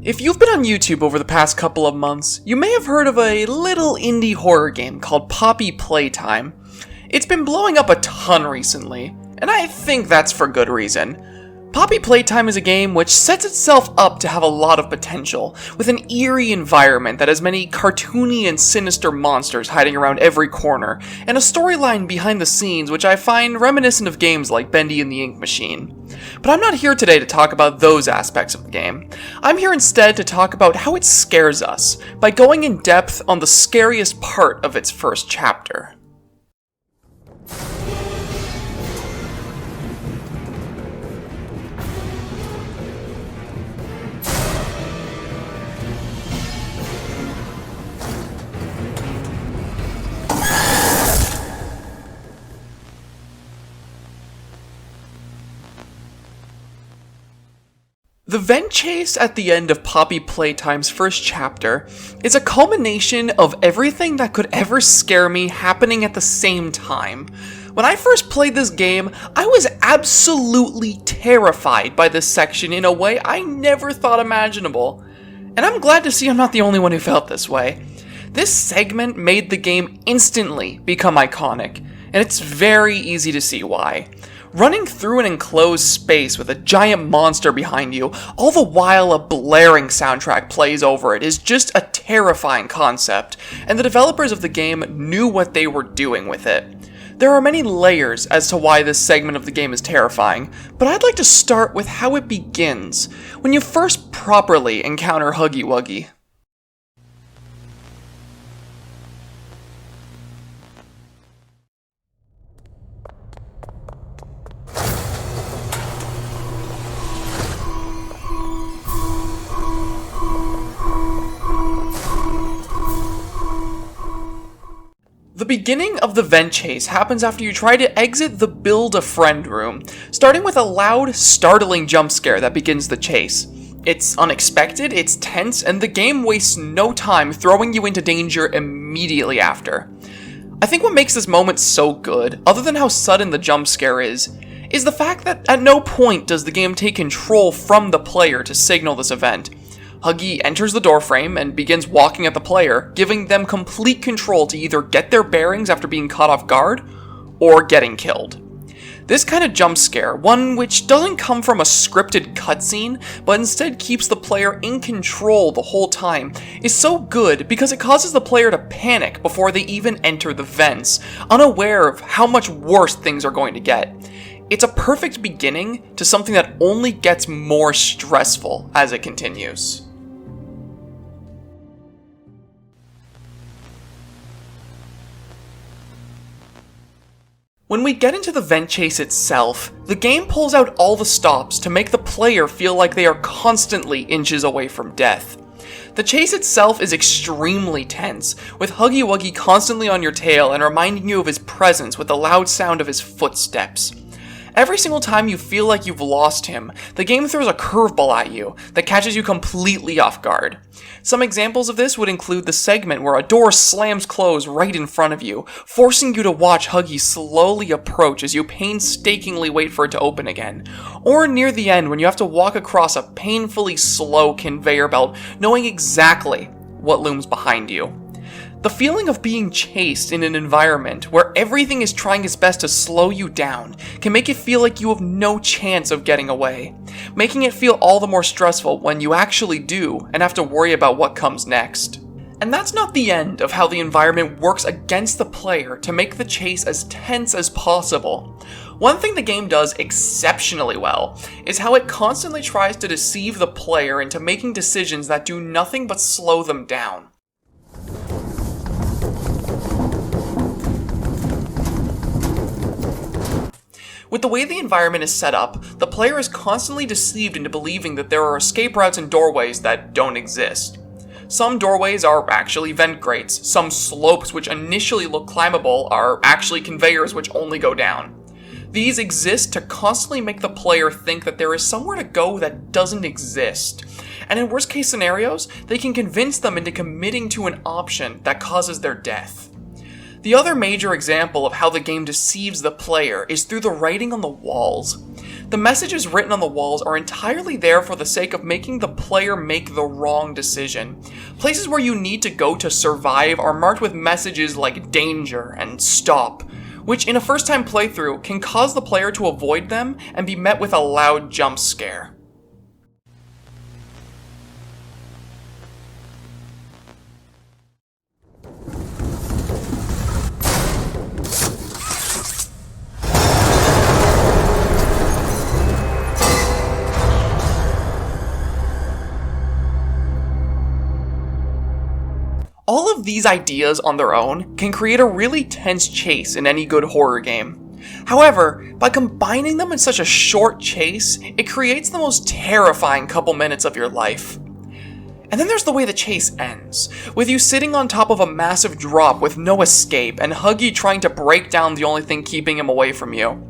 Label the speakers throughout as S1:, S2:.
S1: If you've been on YouTube over the past couple of months, you may have heard of a little indie horror game called Playtime. It's been blowing up a ton recently, and I think that's for good reason. Playtime is a game which sets itself up to have a lot of potential, with an eerie environment that has many cartoony and sinister monsters hiding around every corner, and a storyline behind the scenes which I find reminiscent of games like Bendy and the Ink Machine. But I'm not here today to talk about those aspects of the game. I'm here instead to talk about how it scares us, by going in depth on the scariest part of its first chapter. The vent chase at the end of Playtime's first chapter is a culmination of everything that could ever scare me happening at the same time. When I first played this game, I was absolutely terrified by this section in a way I never thought imaginable. And I'm glad to see I'm not the only one who felt this way. This segment made the game instantly become iconic, and it's very easy to see why. Running through an enclosed space with a giant monster behind you, all the while a blaring soundtrack plays over it, is just a terrifying concept, and the developers of the game knew what they were doing with it. There are many layers as to why this segment of the game is terrifying, but I'd like to start with how it begins, when you first properly encounter Huggy Wuggy. The beginning of the vent chase happens after you try to exit the Build-A-Friend room, starting with a loud, startling jump scare that begins the chase. It's unexpected, it's tense, and the game wastes no time throwing you into danger immediately after. I think what makes this moment so good, other than how sudden the jump scare is the fact that at no point does the game take control from the player to signal this event. Huggy enters the doorframe and begins walking at the player, giving them complete control to either get their bearings after being caught off guard, or getting killed. This kind of jump scare, one which doesn't come from a scripted cutscene, but instead keeps the player in control the whole time, is so good because it causes the player to panic before they even enter the vents, unaware of how much worse things are going to get. It's a perfect beginning to something that only gets more stressful as it continues. When we get into the vent chase itself, the game pulls out all the stops to make the player feel like they are constantly inches away from death. The chase itself is extremely tense, with Huggy Wuggy constantly on your tail and reminding you of his presence with the loud sound of his footsteps. Every single time you feel like you've lost him, the game throws a curveball at you that catches you completely off guard. Some examples of this would include the segment where a door slams closed right in front of you, forcing you to watch Huggy slowly approach as you painstakingly wait for it to open again, or near the end when you have to walk across a painfully slow conveyor belt knowing exactly what looms behind you. The feeling of being chased in an environment where everything is trying its best to slow you down can make it feel like you have no chance of getting away, making it feel all the more stressful when you actually do and have to worry about what comes next. And that's not the end of how the environment works against the player to make the chase as tense as possible. One thing the game does exceptionally well is how it constantly tries to deceive the player into making decisions that do nothing but slow them down. With the way the environment is set up, the player is constantly deceived into believing that there are escape routes and doorways that don't exist. Some doorways are actually vent grates, some slopes which initially look climbable are actually conveyors which only go down. These exist to constantly make the player think that there is somewhere to go that doesn't exist, and in worst case scenarios, they can convince them into committing to an option that causes their death. The other major example of how the game deceives the player is through the writing on the walls. The messages written on the walls are entirely there for the sake of making the player make the wrong decision. Places where you need to go to survive are marked with messages like danger and stop, which in a first-time playthrough can cause the player to avoid them and be met with a loud jump scare. All of these ideas on their own can create a really tense chase in any good horror game. However, by combining them in such a short chase, it creates the most terrifying couple minutes of your life. And then there's the way the chase ends, with you sitting on top of a massive drop with no escape and Huggy trying to break down the only thing keeping him away from you.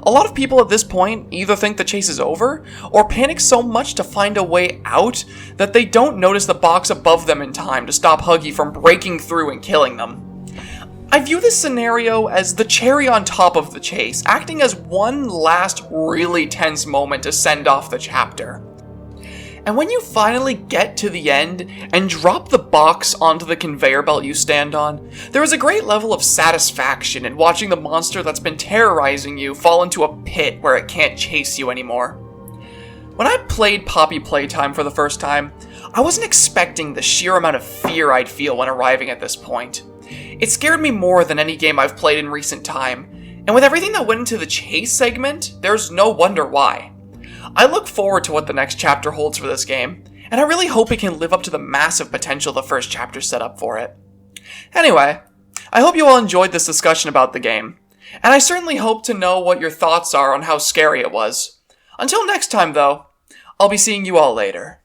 S1: A lot of people at this point either think the chase is over, or panic so much to find a way out that they don't notice the box above them in time to stop Huggy from breaking through and killing them. I view this scenario as the cherry on top of the chase, acting as one last really tense moment to send off the chapter. And when you finally get to the end and drop the box onto the conveyor belt you stand on, there is a great level of satisfaction in watching the monster that's been terrorizing you fall into a pit where it can't chase you anymore. When I played Poppy Playtime for the first time, I wasn't expecting the sheer amount of fear I'd feel when arriving at this point. It scared me more than any game I've played in recent time, and with everything that went into the chase segment, there's no wonder why. I look forward to what the next chapter holds for this game, and I really hope it can live up to the massive potential the first chapter set up for it. Anyway, I hope you all enjoyed this discussion about the game, and I certainly hope to know what your thoughts are on how scary it was. Until next time though, I'll be seeing you all later.